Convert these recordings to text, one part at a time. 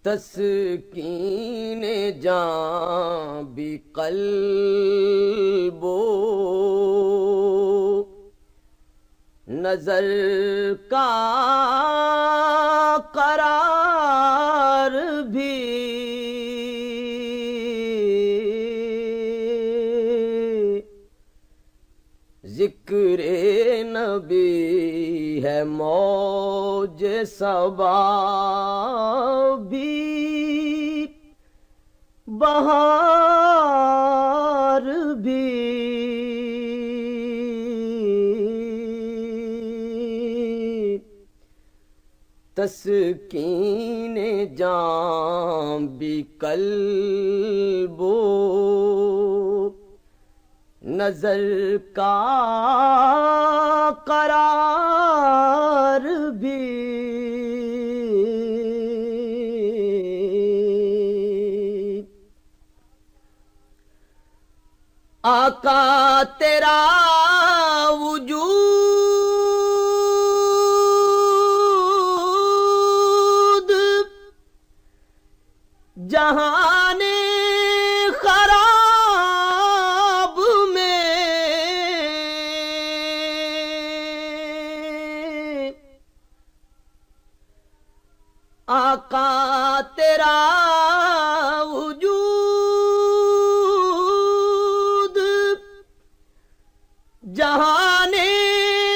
تسکین جاں بھی قلب و نظر کا قرار بھی ذکر نبی ہے موج صبا بھی بہار بھی تسکین جاں بھی قلب و نظر کا قرار بھی آقا تیرا وجود جہان خراب میں آقا تیرا وجود جہان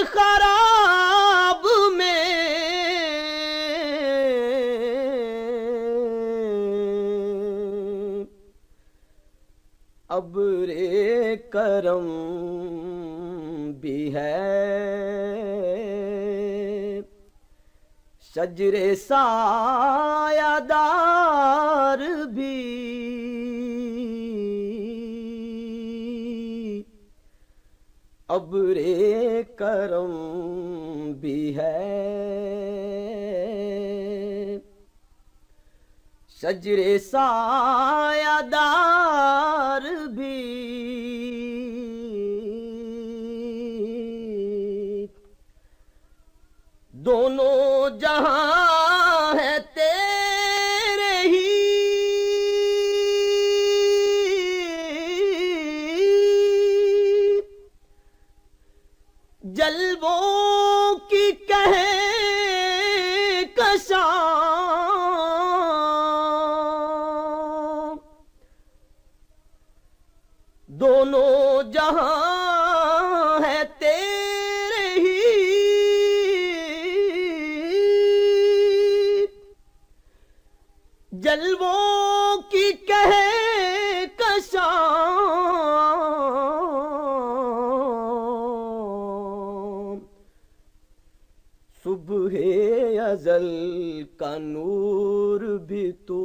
خراب میں ابر کرم بھی ہے شجر سایہ دار بھی ابر کرم بھی ہے شجر سایہ دار بھی دونوں جہاں ہے تیرے ہی جلووں کی کہکشاں دونوں جہاں ہے تیرے ہی جلووں کی کہکشاں صبح ازل کا نور بھی تو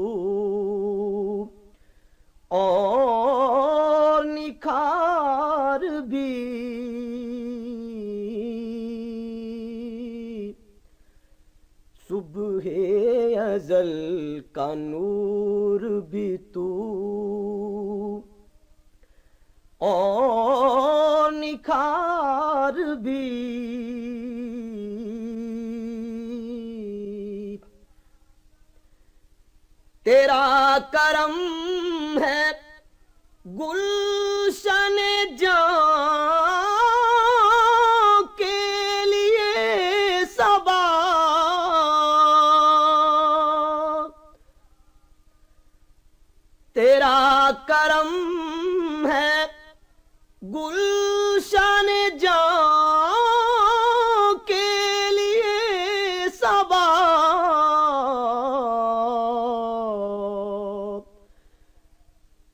اور نکھار بھی صبح ازل کا نور بھی تو اور نکھار بھی تیرا کرم ہے گلشن جاں کے لیے صبا تیرا کرم ہے گلشن جاں کے لیے صبا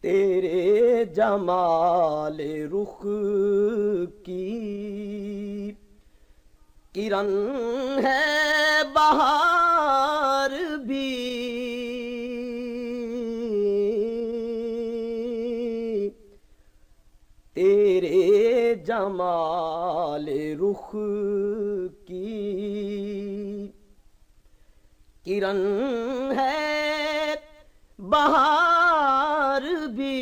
تیرے جمال رخ کی کرن ہے بہار بھی تیرے جمال رخ کی کرن ہے بہار بھی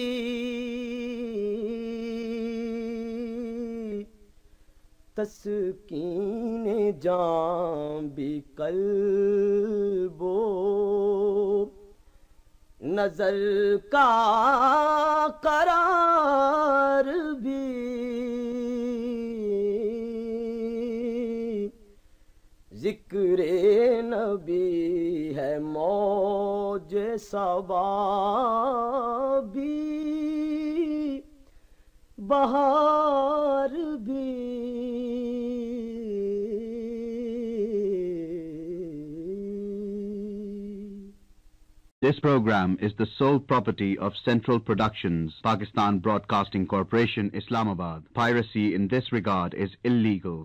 تسکین جاں بھی قلب و نظر کا قرار بھی ذکر نبی ہے موج صبا بھی بہار بھی This program is the sole property of Central Productions, Pakistan Broadcasting Corporation, Islamabad. Piracy in this regard is illegal.